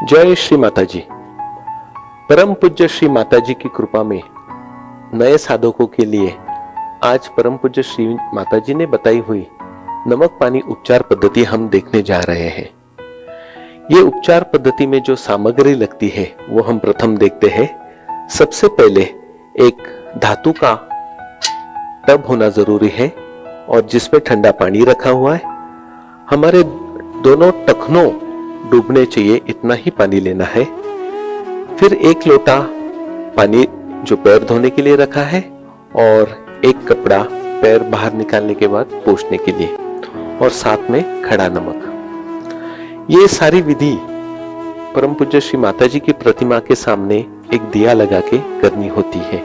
जय श्री माता जी। परम पूज्य श्री माता जी की कृपा में नए साधकों के लिए आज परम पूज्य श्री माता जी ने बताई हुई नमक पानी उपचार पद्धति हम देखने जा रहे हैं। ये उपचार पद्धति में जो सामग्री लगती है वो हम प्रथम देखते हैं। सबसे पहले एक धातु का टब होना जरूरी है और जिसमें ठंडा पानी रखा हुआ है। हमारे दोनों टखनों डूबने चाहिए, इतना ही पानी लेना है। फिर एक लोटा पानी जो पैर धोने के लिए रखा है और एक कपड़ा पैर बाहर निकालने के बाद पोंछने के लिए और साथ में खड़ा नमक। ये सारी विधि परम पूज्य श्री माता जी की प्रतिमा के सामने एक दिया लगा के करनी होती है।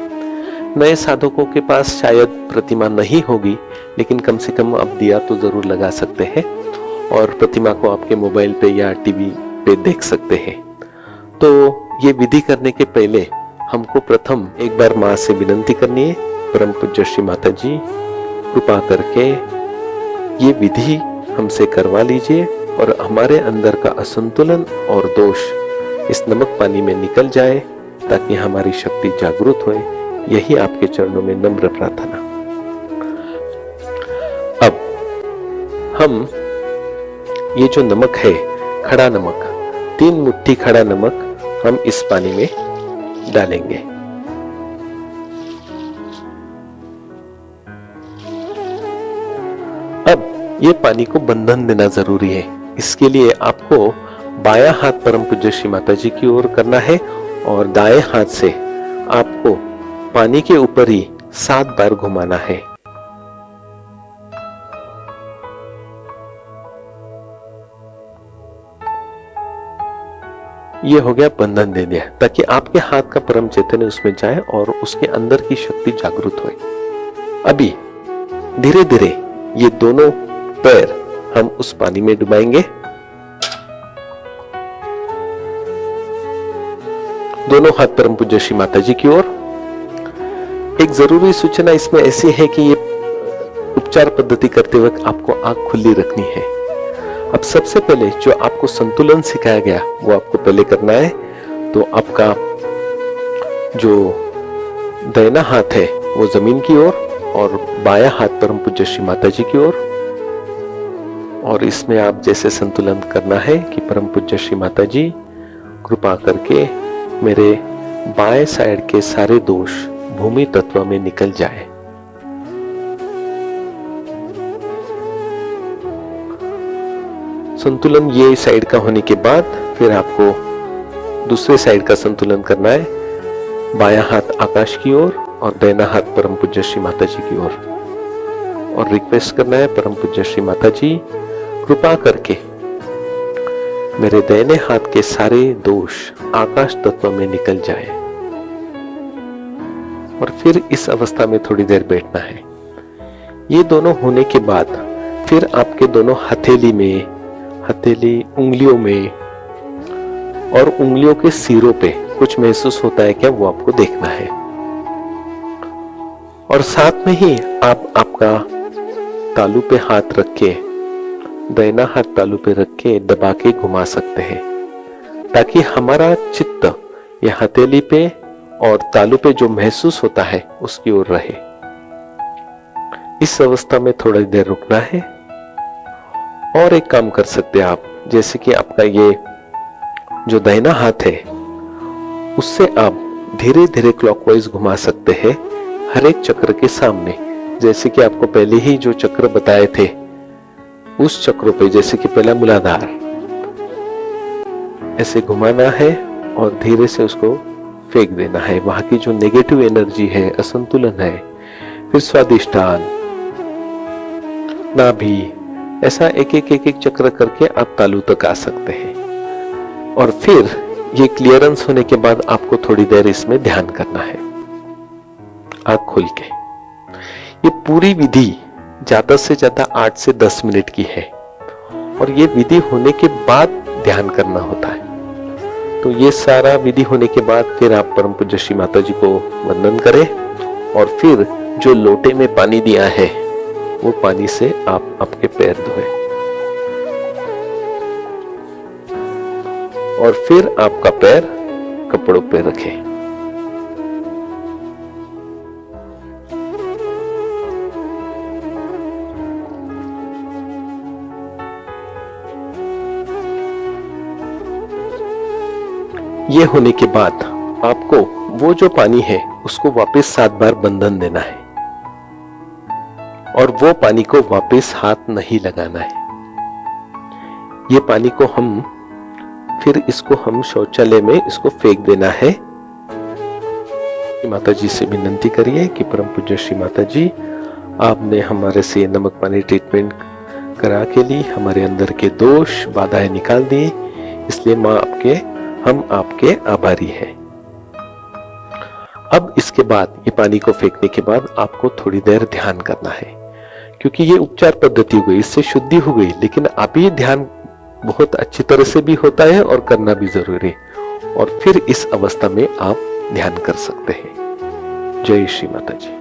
नए साधकों के पास शायद प्रतिमा नहीं होगी, लेकिन कम से कम आप दिया तो जरूर लगा सकते हैं और प्रतिमा को आपके मोबाइल पे या टीवी पे देख सकते हैं। तो ये विधि करने के पहले हमको प्रथम एक बार माँ से विनती करनी है, परम पूज्य श्री माता जी कृपा करके ये विधि हमसे करवा लीजिए और हमारे अंदर का असंतुलन और दोष इस नमक पानी में निकल जाए ताकि हमारी शक्ति जागृत होए। यही आपके चरणों में नम्र प्रार्थना। अब हम ये जो नमक है, खड़ा नमक, 3 मुट्ठी खड़ा नमक हम इस पानी में डालेंगे। अब ये पानी को बंधन देना जरूरी है। इसके लिए आपको बायां हाथ परम पूज्य श्री माता जी की ओर करना है और दाएं हाथ से आपको पानी के ऊपर ही 7 बार घुमाना है। ये हो गया बंधन दे दिया, ताकि आपके हाथ का परम चैतन्य उसमें जाए और उसके अंदर की शक्ति जागृत होए। अभी धीरे धीरे ये दोनों पैर हम उस पानी में डुबाएंगे। दोनों हाथ परम पूज्य श्री माता जी की ओर। एक जरूरी सूचना इसमें ऐसी है कि ये उपचार पद्धति करते वक्त आपको आंख खुली रखनी है। अब सबसे पहले जो आपको संतुलन सिखाया गया वो आपको पहले करना है। तो आपका जो दाहिना हाथ है वो जमीन की ओर और बायां हाथ परम पूज्य श्री माता जी की ओर। और इसमें आप जैसे संतुलन करना है कि परम पूज्य श्री माता जी कृपा करके मेरे बाएं साइड के सारे दोष भूमि तत्व में निकल जाए। संतुलन ये साइड का होने के बाद फिर आपको दूसरे साइड का संतुलन करना है। बायां हाथ आकाश की ओर और दाहिना हाथ परम पूज्य श्री माता जी की ओर और रिक्वेस्ट करना है, परम पूज्य श्री माता जी कृपा करके मेरे दाहिने हाथ के सारे दोष आकाश तत्व में निकल जाए। और फिर इस अवस्था में थोड़ी देर बैठना है। ये दोनों होने के बाद फिर आपके दोनों हथेली उंगलियों में और उंगलियों के सिरों पे कुछ महसूस होता है क्या, वो आपको देखना है। और साथ में ही आप आपका तालू पे हाथ रख के, दाहिना हाथ तालू पे रख के दबा के घुमा सकते हैं, ताकि हमारा चित्त ये हथेली पे और तालू पे जो महसूस होता है उसकी ओर रहे। इस अवस्था में थोड़ी देर रुकना है। और एक काम कर सकते हैं आप, जैसे कि आपका ये जो दाहिना हाथ है उससे आप धीरे धीरे क्लॉकवाइज घुमा सकते हैं हर एक चक्र के सामने। जैसे कि आपको पहले ही जो चक्र बताए थे उस चक्रों पे, जैसे कि पहला मूलाधार ऐसे घुमाना है और धीरे से उसको फेंक देना है। वहां की जो नेगेटिव एनर्जी है, असंतुलन है। फिर स्वादिष्ठान, नाभि, ऐसा एक एक चक्र करके आप तालू तक आ सकते हैं। और फिर ये क्लियरेंस होने के बाद आपको थोड़ी देर इसमें ध्यान करना है आंख खोल के। ये पूरी विधि ज्यादा से ज्यादा 8 से 10 मिनट की है और ये विधि होने के बाद ध्यान करना होता है। तो ये सारा विधि होने के बाद फिर आप परम पूज्य श्री माता जी को वंदन करें और फिर जो लोटे में पानी दिया है वो पानी से आप आपके पैर धोएं। और फिर आपका पैर कपड़ों पे रखें। ये होने के बाद आपको वो जो पानी है उसको वापस 7 बार बंधन देना है और वो पानी को वापस हाथ नहीं लगाना है। ये पानी को फिर इसको हम शौचालय में इसको फेंक देना है। माता जी से विनती करिए कि परम पूज्य श्री माता जी, आपने हमारे से नमक पानी ट्रीटमेंट करा के लिए हमारे अंदर के दोष बाधाएं निकाल दी, इसलिए माँ हम आपके आभारी हैं। अब इसके बाद ये पानी को फेंकने के बाद आपको थोड़ी देर ध्यान करना है, क्योंकि ये उपचार पद्धति हो गई, इससे शुद्धि हो गई, लेकिन अभी ध्यान बहुत अच्छी तरह से भी होता है और करना भी जरूरी है। और फिर इस अवस्था में आप ध्यान कर सकते हैं। जय श्री माता जी।